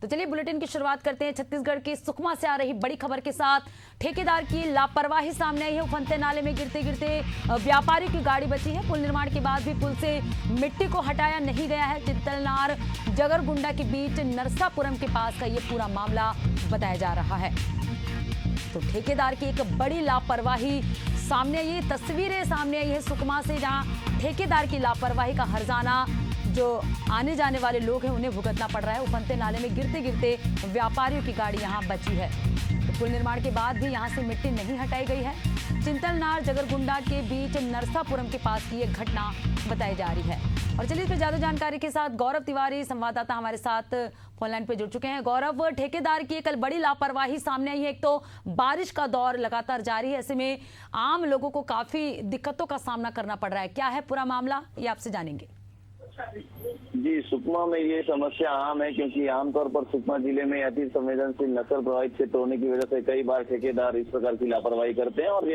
तो चलिए बुलेटिन की शुरुआत करते हैं छत्तीसगढ़ के सुकमा से आ रही बड़ी खबर के साथ। ठेकेदार की लापरवाही सामने आई है। उफनते नाले में गिरते गिरते व्यापारी की गाड़ी बची है। पुल निर्माण के बाद भी पुल से मिट्टी को हटाया नहीं गया है। चिंतलनार जगरगुंडा के बीच नरसापुरम के पास का ये पूरा मामला बताया जा रहा है। तो ठेकेदार की एक बड़ी लापरवाही सामने आई, ये तस्वीरें सामने आई है सुकमा से, जहां ठेकेदार की लापरवाही का हर्जाना जो आने जाने वाले लोग हैं उन्हें भुगतना पड़ रहा है। उफनते नाले में गिरते गिरते व्यापारियों की गाड़ी यहां बची है। तो पुल निर्माण के बाद भी यहां से मिट्टी नहीं हटाई गई है। चिंतलनार जगरगुंडा के बीच नरसापुरम के पास की एक घटना बताई जा रही है। और चलिए इस पर ज्यादा जानकारी के साथ गौरव तिवारी संवाददाता हमारे साथ फोनलाइन पे जुड़ चुके हैं। गौरव, ठेकेदार की कल बड़ी लापरवाही सामने आई है। एक तो बारिश का दौर लगातार जारी है, ऐसे में आम लोगों को काफी दिक्कतों का सामना करना पड़ रहा है। क्या है पूरा मामला, ये आपसे जानेंगे। जी, सुकमा में ये समस्या आम है, क्योंकि आमतौर पर सुकमा जिले में अति संवेदनशील नक्सल प्रभावित क्षेत्र होने की वजह से कई बार ठेकेदार इस प्रकार की लापरवाही करते हैं। और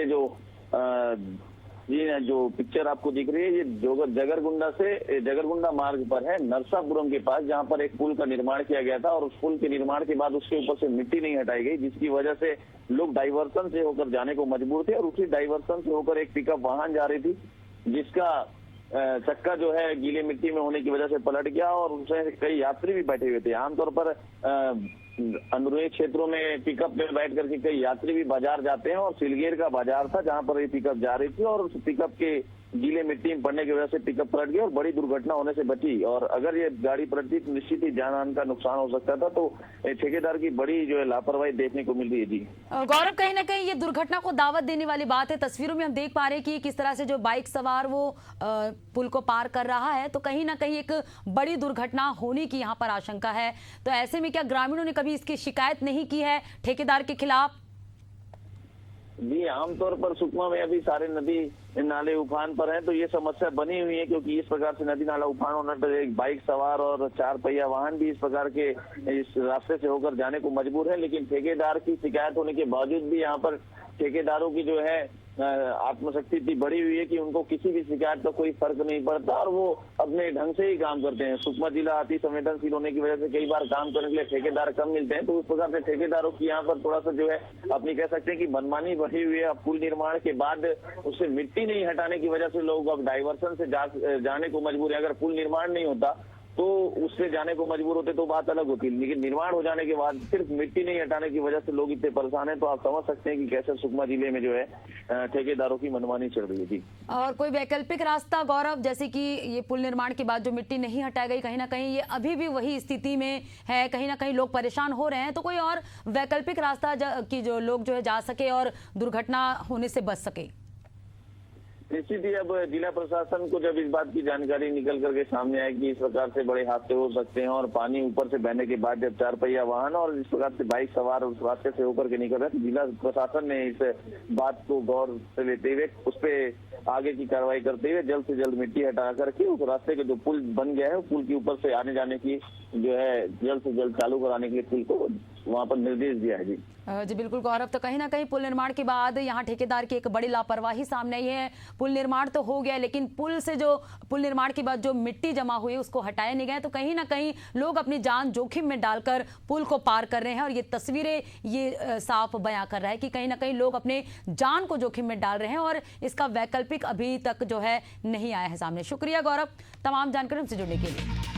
ये जो पिक्चर आपको दिख रही है, ये जगरगुंडा मार्ग पर है, नरसापुरम के पास, जहां पर एक पुल का निर्माण किया गया था। और उस पुल के निर्माण के बाद उसके ऊपर से मिट्टी नहीं हटाई गई, जिसकी वजह से लोग डाइवर्सन से होकर जाने को मजबूर थे। और उसी डाइवर्सन से होकर एक पिकअप वाहन जा रही थी, जिसका चक्का जो है गीले मिट्टी में होने की वजह से पलट गया और उसमें कई यात्री भी बैठे हुए थे। आमतौर पर अनुरूही क्षेत्रों में पिकअप में बैठ करके कई यात्री भी बाजार जाते हैं, और सिलगेर का बाजार था जहां पर ये पिकअप जा रही थी, और उस पिकअप के गीले मिट्टी में पड़ने की वजह से पिकअप पलट गई और बड़ी दुर्घटना होने से बची। और अगर ये गाड़ी पलटती तो निश्चित ही जान का नुकसान हो सकता था। तो ठेकेदार की बड़ी जो है लापरवाही देखने को मिल रही है। जी गौरव, कहीं ना कहीं ये दुर्घटना को दावत देने वाली बात है। तस्वीरों में हम देख पा रहे हैं कि किस तरह से जो बाइक सवार वो पुल को पार कर रहा है, तो कहीं ना कहीं एक बड़ी दुर्घटना होने की यहाँ पर आशंका है। तो ऐसे में क्या ग्रामीणों ने कभी इसकी शिकायत नहीं की है ठेकेदार के खिलाफ? जी, आमतौर पर सुकमा में अभी सारे नदी नाले उफान पर हैं, तो ये समस्या बनी हुई है, क्योंकि इस प्रकार से नदी नाला उफान होने पर एक बाइक सवार और 4 पहिया वाहन भी इस प्रकार के इस रास्ते से होकर जाने को मजबूर है। लेकिन ठेकेदार की शिकायत होने के बावजूद भी यहाँ पर ठेकेदारों की जो है आत्मशक्ति इतनी बढ़ी हुई है कि उनको किसी भी शिकायत का कोई फर्क नहीं पड़ता, और वो अपने ढंग से ही काम करते हैं। सुकमा जिला अति संवेदनशील होने की वजह से कई बार काम करने के लिए ठेकेदार कम मिलते हैं, तो उस प्रकार से ठेकेदारों की यहाँ पर थोड़ा सा जो है अपनी कह सकते हैं कि मनमानी बढ़ी हुई है। अब पुल निर्माण के बाद उससे मिट्टी नहीं हटाने की वजह से लोग अब डाइवर्सन से जाने को मजबूर है। अगर पुल निर्माण नहीं होता तो उससे जाने को मजबूर होते तो बात अलग होती, लेकिन निर्माण हो जाने के बाद सिर्फ मिट्टी नहीं हटाने की वजह से लोग इतने परेशान हैं। तो आप समझ सकते हैं कि कैसे सुकमा जिले में जो है ठेकेदारों की मनमानी चल रही है। जी, और कोई वैकल्पिक रास्ता गौरव, जैसे कि ये पुल निर्माण के बाद जो मिट्टी नहीं हटाई गई, कहीं ना कहीं ये अभी भी वही स्थिति में है, कहीं ना कहीं लोग परेशान हो रहे हैं, तो कोई और वैकल्पिक रास्ता कि जो लोग जो है जा सके और दुर्घटना होने से बच सके? निश्चित ही अब जिला प्रशासन को जब इस बात की जानकारी निकल करके सामने आए कि इस प्रकार से बड़े हादसे हो सकते हैं, और पानी ऊपर से बहने के बाद जब 4 पहिया वाहन और इस प्रकार से बाइक सवार उस रास्ते से होकर के निकल रहे, तो जिला प्रशासन ने इस बात को गौर से लेते हुए उस पर आगे की कार्रवाई करते हुए जल्द से जल्द मिट्टी हटा करके उस रास्ते के जो पुल बन गया है, पुल के ऊपर से आने जाने की जो है जल्द से जल्द चालू कराने के लिए पुल को वहाँ पर निर्देश दिया है। जी बिल्कुल गौरव, तो कहीं ना कहीं पुल निर्माण के बाद यहाँ ठेकेदार की एक बड़ी लापरवाही सामने आई है। पुल निर्माण तो हो गया, लेकिन पुल निर्माण के बाद जो मिट्टी जमा हुई उसको हटाया नहीं गया, तो कहीं ना कहीं लोग अपनी जान जोखिम में डालकर पुल को पार कर रहे हैं। और ये तस्वीरें ये साफ बयां कर रहा है कि कहीं ना कहीं लोग अपने जान को जोखिम में डाल रहे हैं, और इसका वैकल्पिक अभी तक जो है नहीं आया है सामने। शुक्रिया गौरव तमाम जानकारी हमसे जुड़ने के लिए।